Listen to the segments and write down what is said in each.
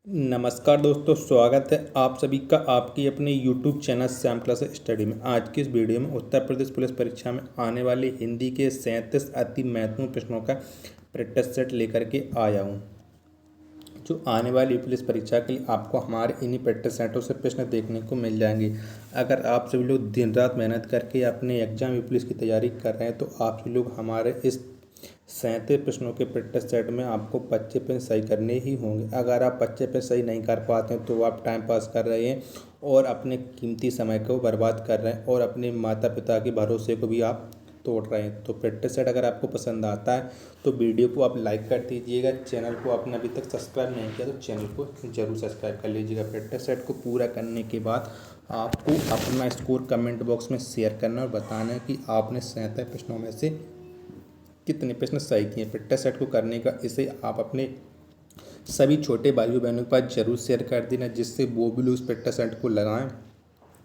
नमस्कार दोस्तों, स्वागत है आप सभी का आपकी अपने YouTube channel Shyam class study में। आज की इस वीडियो में उत्तर प्रदेश पुलिस परीक्षा में आने वाली हिंदी के 37 अति महत्वपूर्ण प्रश्नों का प्रैक्टिस सेट लेकर के आया हूं। जो आने वाली पुलिस परीक्षा के लिए आपको हमारे इन्हीं प्रैक्टिस सेटों से प्रश्न देखने को मिल जाएंगे। अगर आप सभी लोग दिन रात मेहनत करके अपने एग्जाम या पुलिस की तैयारी कर रहे हैं तो आप सभी लोग हमारे इस 37 प्रश्नों के प्रैक्टिस सेट में आपको 25 प्रश्न सही करने ही होंगे। अगर आप 25 प्रश्न सही नहीं कर पाते हैं तो आप टाइम पास कर रहे हैं और अपने कीमती समय को बर्बाद कर रहे हैं और अपने माता पिता के भरोसे को भी आप तोड़ रहे हैं। तो प्रैक्टिस सेट अगर आपको पसंद आता है तो वीडियो को आप लाइक कर दीजिएगा। चैनल को आपने अभी तक सब्सक्राइब नहीं किया तो चैनल को जरूर सब्सक्राइब कर लीजिएगा। प्रैक्टिस सेट को पूरा करने के बाद आपको अपना स्कोर कमेंट बॉक्स में शेयर करना और बताना है कि आपने 37 प्रश्नों में से कितने प्रश्न सही किए। प्रैक्टिस सेट को करने का इसे आप अपने सभी छोटे भाइयों बहनों के पास जरूर शेयर कर देना, जिससे वो भी लोग उस प्रैक्टिस सेट को लगाएं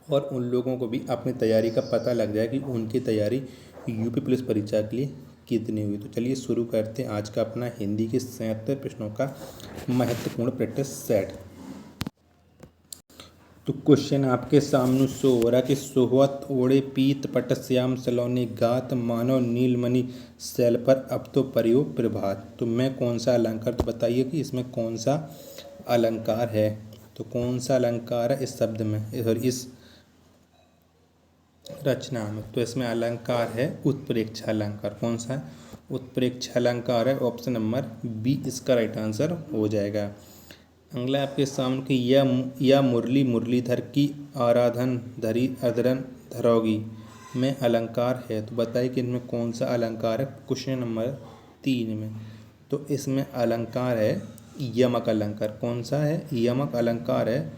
और उन लोगों को भी अपनी तैयारी का पता लग जाए कि उनकी तैयारी यूपी पुलिस परीक्षा के लिए कितनी हुई। तो चलिए शुरू करते हैं आज का अपना हिंदी के 37 प्रश्नों का महत्वपूर्ण प्रैक्टिस सेट। तो क्वेश्चन आपके सामने शो हो रहा है कि सोहवत ओढ़े पीत पट श्याम सलोनी गात मानव नीलमणि शैल पर अब तो परियो प्रभात। तो मैं कौन सा अलंकार, तो बताइए कि इसमें कौन सा अलंकार है। तो कौन सा अलंकार है इस शब्द में और इस रचना में। तो इसमें अलंकार है उत्प्रेक्षा अलंकार। कौन सा है? उत्प्रेक्षा अलंकार है। ऑप्शन नंबर बी इसका राइट आंसर हो जाएगा। अगला आपके सामने कि या मुरली मुरलीधर की आराधन धरी अधरन धरोगी में अलंकार है। तो बताइए कि इनमें कौन सा अलंकार है। क्वेश्चन नंबर 3 में तो इसमें अलंकार है यमक अलंकार। कौन सा है? यमक अलंकार है।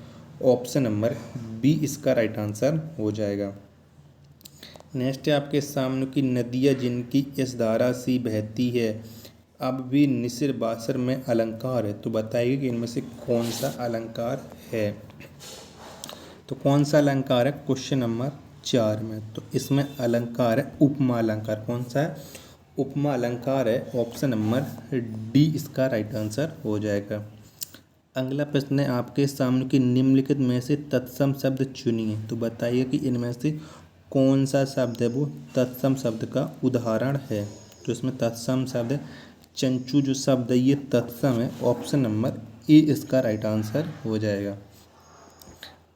ऑप्शन नंबर बी इसका राइट आंसर हो जाएगा। नेक्स्ट है आपके सामने की नदियाँ जिनकी इस धारा सी बहती है अब भी निसिर बासर में अलंकार है। तो बताइए कि इनमें से कौन सा अलंकार है। तो कौन सा अलंकार है क्वेश्चन नंबर 4 में। तो इसमें अलंकार है उपमा अलंकार। कौन सा है? उपमा अलंकार है। ऑप्शन नंबर डी इसका राइट आंसर हो जाएगा। अगला प्रश्न है आपके सामने की निम्नलिखित में से तत्सम शब्द चुनिए। तो बताइए कि इनमें से कौन सा शब्द है वो तत्सम शब्द का उदाहरण है। तो इसमें तत्सम शब्द है चंचू। जो शब्द है ये तत्सम है। ऑप्शन नंबर ए इसका राइट आंसर हो जाएगा।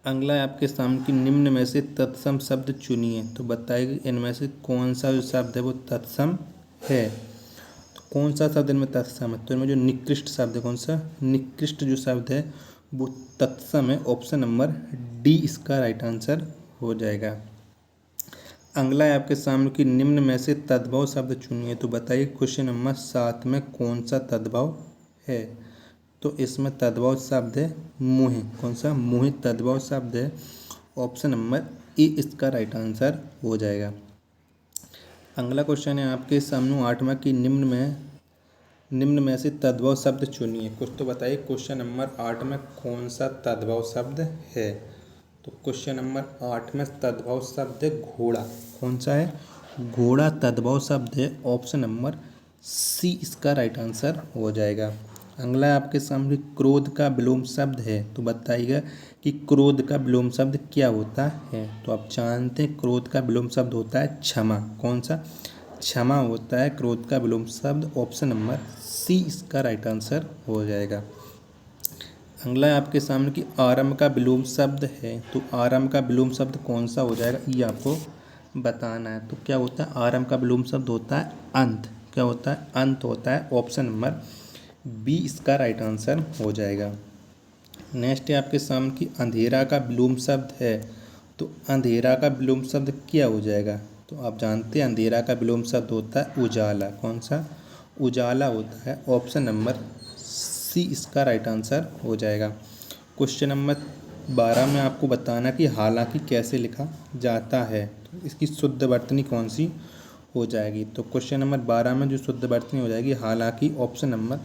अगला है आपके सामने की निम्न में से तत्सम शब्द चुनिए। तो बताइए इनमें से कौन सा जो शब्द है वो तत्सम है। तो कौन सा शब्द इनमें तत्सम है। तो इनमें जो निकृष्ट शब्द है, कौन सा निकृष्ट जो शब्द है वो तत्सम है। ऑप्शन नंबर डी इसका राइट आंसर हो जाएगा। अगला है आपके सामने की निम्न में से तद्भव शब्द चुनिए। तो बताइए क्वेश्चन नंबर 7 में कौन सा तद्भव है। तो इसमें तद्भव शब्द है मुँह। कौन सा? मुँह तद्भव शब्द है। ऑप्शन नंबर ए इसका राइट आंसर हो जाएगा। अगला क्वेश्चन है आपके सामने 8वां की निम्न में से तद्भव शब्द चुनिए। कुछ तो बताइए क्वेश्चन नंबर 8 में कौन सा तद्भव शब्द है। तो क्वेश्चन नंबर 8 में तद्भव शब्द है घोड़ा। कौन सा है? घोड़ा तद्भव शब्द है। ऑप्शन नंबर सी इसका राइट आंसर हो जाएगा। अगला है आपके सामने क्रोध का विलोम शब्द है। तो बताइएगा कि क्रोध का विलोम शब्द क्या होता है। तो आप जानते हैं क्रोध का विलोम शब्द होता है क्षमा। कौन सा? क्षमा होता है क्रोध का विलोम शब्द। ऑप्शन नंबर सी इसका राइट आंसर हो जाएगा। अगला है आपके सामने कि आरंभ का विलोम शब्द है। तो आरंभ का विलोम शब्द कौन सा हो जाएगा ये आपको बताना है। तो क्या होता है? आरंभ का विलोम शब्द होता है अंत। क्या होता है? अंत होता है। ऑप्शन नंबर बी इसका राइट आंसर हो जाएगा। नेक्स्ट है आपके सामने कि अंधेरा का विलोम शब्द है। तो अंधेरा का विलोम शब्द क्या हो जाएगा। तो आप जानते हैं अंधेरा का विलोम शब्द होता है उजाला। कौन सा? उजाला होता है। ऑप्शन नंबर सी इसका राइट आंसर हो जाएगा। क्वेश्चन नंबर 12 में आपको बताना कि हालांकि कैसे लिखा जाता है। तो इसकी शुद्ध वर्तनी कौन सी हो जाएगी। तो क्वेश्चन नंबर 12 में जो शुद्ध वर्तनी हो जाएगी हालांकि। ऑप्शन नंबर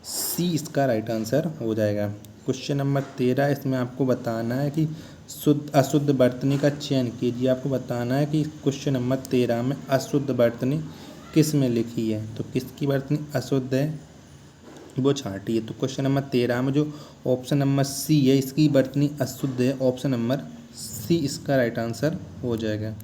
सी इसका राइट आंसर हो जाएगा। क्वेश्चन नंबर 13 इसमें आपको बताना है कि शुद्ध अशुद्ध वर्तनी का चयन कीजिए। आपको बताना है कि क्वेश्चन नंबर 13 में अशुद्ध वर्तनी किस में लिखी है। तो किसकी वर्तनी अशुद्ध है। वो छांटी है। तो क्वेश्चन नंबर 13 में जो ऑप्शन नंबर सी है इसकी वर्तनी अशुद्ध है, ऑप्शन नंबर सी इसका राइट आंसर हो जाएगा।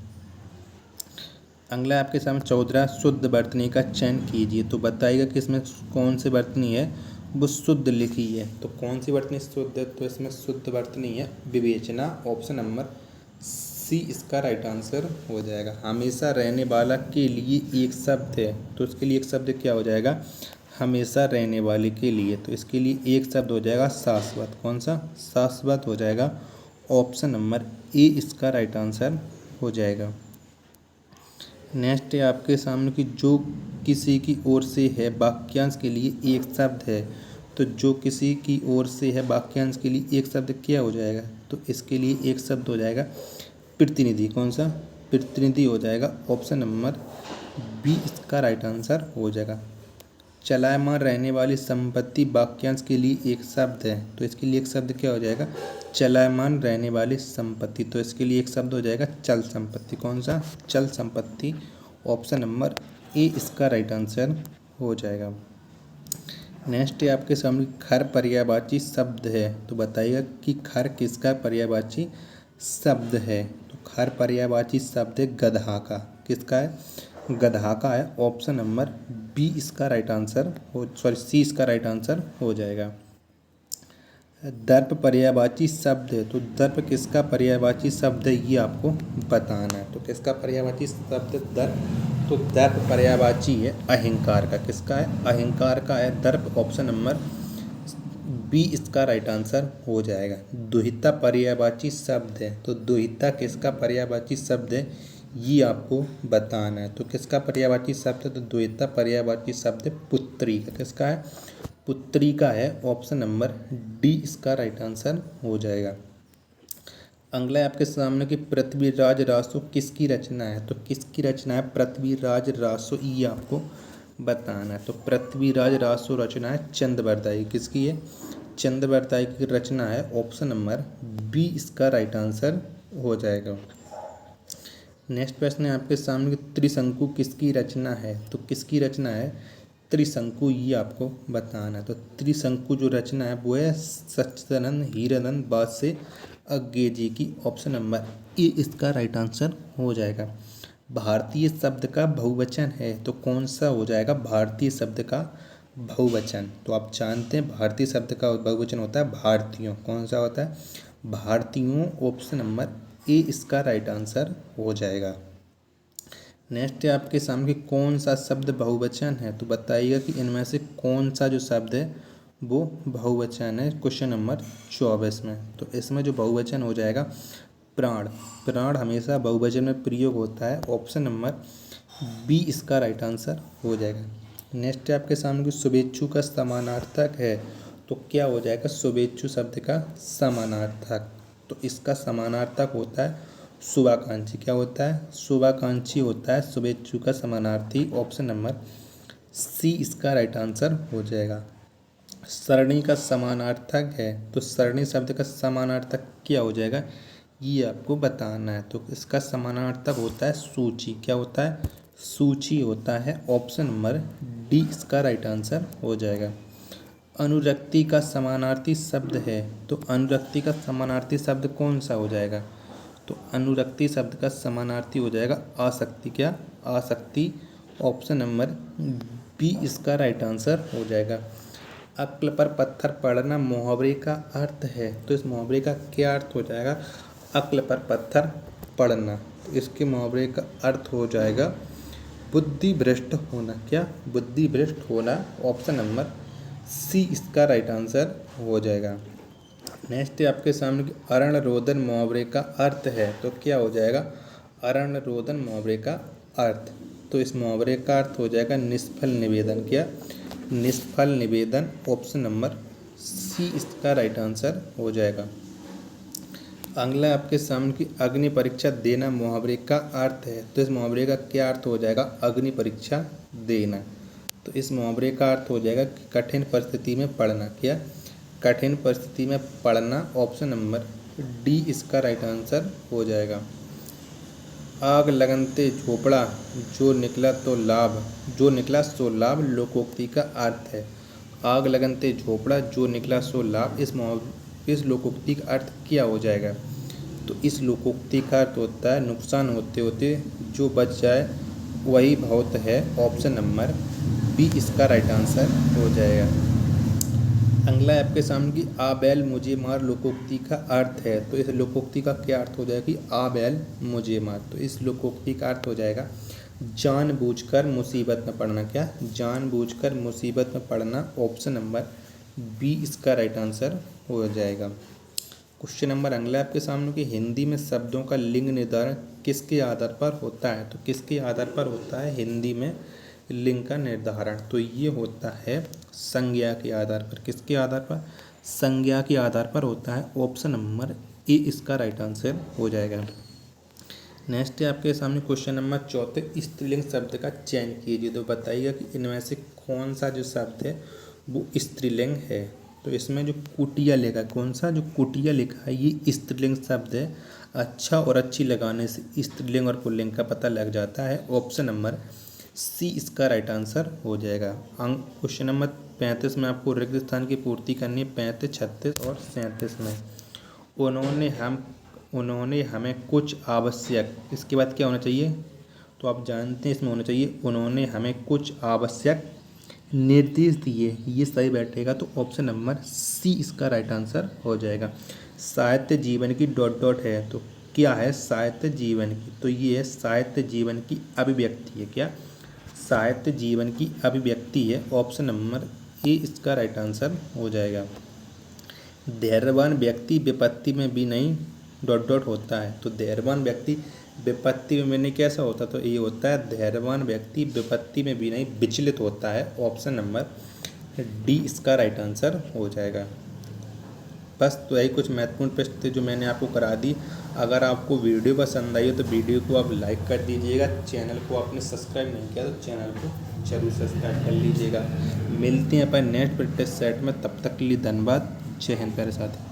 अगला आपके सामने 14 शुद्ध वर्तनी का चयन कीजिए। तो बताइएगा कि इसमें कौन सी वर्तनी है वो शुद्ध लिखी है। तो कौन सी वर्तनी शुद्ध है, तो इसमें शुद्ध वर्तनी है विवेचना, ऑप्शन नंबर सी इसका राइट आंसर हो जाएगा। हमेशा रहने वाला के लिए एक शब्द है, तो इसके लिए एक शब्द क्या हो जाएगा, हमेशा रहने वाले के लिए, तो इसके लिए एक शब्द हो जाएगा शाश्वत। कौन सा, शाश्वत हो जाएगा, ऑप्शन नंबर ए इसका राइट आंसर हो जाएगा। नेक्स्ट है आपके सामने कि जो किसी की ओर से है वाक्यांश के लिए एक शब्द है। तो जो किसी की ओर से है वाक्यांश के लिए एक शब्द क्या हो जाएगा, तो इसके लिए एक शब्द हो जाएगा प्रतिनिधि। कौन सा, प्रतिनिधि हो जाएगा, ऑप्शन नंबर बी इसका राइट आंसर हो जाएगा। चलायमान रहने वाली संपत्ति वाक्यांश के लिए एक शब्द है, तो इसके लिए एक शब्द क्या हो जाएगा, चलायमान रहने वाली संपत्ति, तो इसके लिए एक शब्द हो जाएगा चल संपत्ति। कौन सा, चल संपत्ति, ऑप्शन नंबर ए इसका राइट आंसर हो जाएगा। नेक्स्ट है आपके सामने खर पर्यायवाची शब्द है। तो बताइएगा कि खर किसका पर्यायवाची शब्द है। तो खर पर्यायवाची शब्द है गधा का। किसका है, गधा का है, ऑप्शन नंबर बी इसका राइट आंसर हो, सॉरी सी इसका राइट आंसर हो जाएगा। दर्प पर्यायवाची शब्द है। तो दर्प किसका पर्यायवाची शब्द है ये आपको बताना है। तो किसका पर्यायवाची शब्द है दर्प, तो दर्प पर्यायवाची है अहंकार का। किसका है, अहंकार का है दर्प, ऑप्शन नंबर बी इसका राइट आंसर हो जाएगा। दुहिता पर्यायवाची शब्द है। तो दुहिता किसका पर्यायवाची शब्द है ये आपको बताना है। तो किसका पर्यायवाची शब्द है, तो दुहिता पर्यायवाची शब्द पुत्री का। किसका है, पुत्री का है, ऑप्शन नंबर डी इसका राइट आंसर हो जाएगा। अगला है आपके सामने कि पृथ्वीराज रासो किसकी रचना है। तो किसकी रचना है पृथ्वीराज रासो, ये आपको बताना है। तो पृथ्वीराज रासो रचना है चंद्रवरदाई। किसकी है, चंद्रवरदाई की रचना है, ऑप्शन नंबर बी इसका राइट आंसर हो जाएगा। नेक्स्ट प्रश्न है आपके सामने कि त्रिशंकु किसकी रचना है। तो किसकी रचना है त्रिशंकु, ये आपको बताना है। तो त्रिशंकु जो रचना है वो है सच्चिदानंद हीरानंद बादशाह अज्ञे जी की, ऑप्शन नंबर ए इसका राइट आंसर हो जाएगा। भारतीय शब्द का बहुवचन है, तो कौन सा हो जाएगा भारतीय शब्द का बहुवचन। तो आप जानते हैं भारतीय शब्द का बहुवचन होता है भारतीयों। कौन सा होता है, भारतीयों, ऑप्शन नंबर ए इसका राइट आंसर हो जाएगा। नेक्स्ट है आपके सामने कौन सा शब्द बहुवचन है। तो बताइएगा कि इनमें से कौन सा जो शब्द है वो बहुवचन है क्वेश्चन नंबर 24 में। तो इसमें जो बहुवचन हो जाएगा प्राण। प्राण हमेशा बहुवचन में प्रयोग होता है, ऑप्शन नंबर बी इसका राइट आंसर हो जाएगा। नेक्स्ट है आपके सामने शुभेच्छु का समानार्थक है। तो क्या हो जाएगा शुभेच्छु शब्द का समानार्थक। तो इसका समानार्थक होता है शुभाकांक्षी। क्या होता है, शुभाकांक्षी होता है शुभेच्छु का समानार्थी, ऑप्शन नंबर सी इसका राइट आंसर हो जाएगा। सरणी का समानार्थक है। तो सरणी शब्द का समानार्थक क्या हो जाएगा ये आपको बताना है। तो इसका समानार्थक होता है सूची। क्या होता है, सूची होता है, ऑप्शन नंबर डी इसका राइट आंसर हो जाएगा। अनुरक्ति का समानार्थी शब्द है। तो अनुरक्ति का समानार्थी शब्द कौन सा हो जाएगा। तो अनुरक्ति शब्द का समानार्थी हो जाएगा आसक्ति। क्या, आसक्ति, ऑप्शन नंबर बी इसका राइट आंसर हो जाएगा। अक्ल पर पत्थर पड़ना मुहावरे का अर्थ है। तो इस मुहावरे का क्या अर्थ हो जाएगा, अक्ल पर पत्थर पड़ना। तो इसके मुहावरे का अर्थ हो जाएगा बुद्धि भ्रष्ट होना। क्या, बुद्धि भ्रष्ट होना, ऑप्शन नंबर सी इसका राइट आंसर हो जाएगा। नेक्स्ट है आपके सामने अरण्य रोदन मुहावरे का अर्थ है। तो क्या हो जाएगा अरण्य रोदन मुहावरे का अर्थ। तो इस मुहावरे का अर्थ हो जाएगा निष्फल निवेदन। क्या, निष्फल निवेदन, ऑप्शन नंबर सी इसका राइट आंसर हो जाएगा। अगला आपके सामने की अग्नि परीक्षा देना मुहावरे का अर्थ है। तो इस मुहावरे का क्या अर्थ हो जाएगा अग्नि परीक्षा देना। तो इस मुहावरे का अर्थ हो जाएगा कठिन परिस्थिति में पढ़ना। क्या, कठिन परिस्थिति में पढ़ना, ऑप्शन नंबर डी इसका राइट आंसर हो जाएगा। आग लगनते झोपड़ा जो निकला तो लाभ, जो निकला सो लाभ लोकोक्ति का अर्थ है। आग लगन ते झोपड़ा, जो निकला सो लाभ। इस लोकोक्ति का अर्थ क्या हो जाएगा? तो इस लोकोक्ति का अर्थ होता है नुकसान होते होते जो बच जाए वही बहुत है। ऑप्शन नंबर बी इसका राइट आंसर हो जाएगा। अगला है आपके सामने कि आ बैल मुझे मार लोकोक्ति का अर्थ है। तो इस लोकोक्ति का क्या अर्थ हो जाएगा कि आ बैल मुझे मार। तो इस लोकोक्ति का अर्थ हो जाएगा जानबूझकर मुसीबत में पड़ना। क्या? जानबूझकर मुसीबत में पड़ना। ऑप्शन नंबर बी इसका राइट आंसर हो जाएगा। क्वेश्चन नंबर अगला आपके सामने कि हिंदी में शब्दों का लिंग निर्धारण किसके आधार पर होता है? तो किसके आधार पर होता है हिंदी में लिंग का निर्धारण? तो ये होता है संज्ञा के आधार पर। किसके आधार पर? संज्ञा के आधार पर होता है। ऑप्शन नंबर ए इसका राइट आंसर हो जाएगा। नेक्स्ट है आपके सामने क्वेश्चन नंबर 4, स्त्रीलिंग शब्द का चयन कीजिए। तो बताइएगा कि इनमें से कौन सा जो शब्द है वो स्त्रीलिंग है। तो इसमें जो कुटिया लिखा है, कौन सा जो कुटिया लिखा है ये स्त्रीलिंग शब्द है। अच्छा और अच्छी लगाने से स्त्रीलिंग और पुल्लिंग का पता लग जाता है। ऑप्शन नंबर सी इसका राइट आंसर हो जाएगा। क्वेश्चन नंबर 35 में आपको रिक्त स्थान की पूर्ति करनी है 35, 36 और 37 में। उन्होंने हमें कुछ आवश्यक, इसके बाद क्या होना चाहिए? तो आप जानते हैं इसमें होना चाहिए उन्होंने हमें कुछ आवश्यक निर्देश दिए। ये सही बैठेगा। तो ऑप्शन नंबर सी इसका राइट आंसर हो जाएगा। साहित्य जीवन की डॉट डॉट है। तो क्या है साहित्य जीवन की? तो ये है साहित्य जीवन की अभिव्यक्ति है। क्या? साहित्य जीवन की अभिव्यक्ति है। ऑप्शन नंबर ए इसका राइट आंसर हो जाएगा। धैर्यवान व्यक्ति विपत्ति में भी नहीं डॉट डॉट होता है। तो धैर्यवान व्यक्ति विपत्ति में भी नहीं कैसा होता? तो ये होता है धैर्यवान व्यक्ति विपत्ति में भी नहीं विचलित होता है। ऑप्शन नंबर डी इसका राइट आंसर हो जाएगा। बस तो यही कुछ महत्वपूर्ण प्रश्न थे जो मैंने आपको करा दी। अगर आपको वीडियो पसंद आई हो तो वीडियो को आप लाइक कर दीजिएगा। चैनल को आपने सब्सक्राइब नहीं किया तो चैनल को जरूर सब्सक्राइब कर लीजिएगा। मिलते हैं अपन नेक्स्ट प्रैक्टिस सेट में, तब तक के लिए धन्यवाद। जय हिंद प्यारे साथी।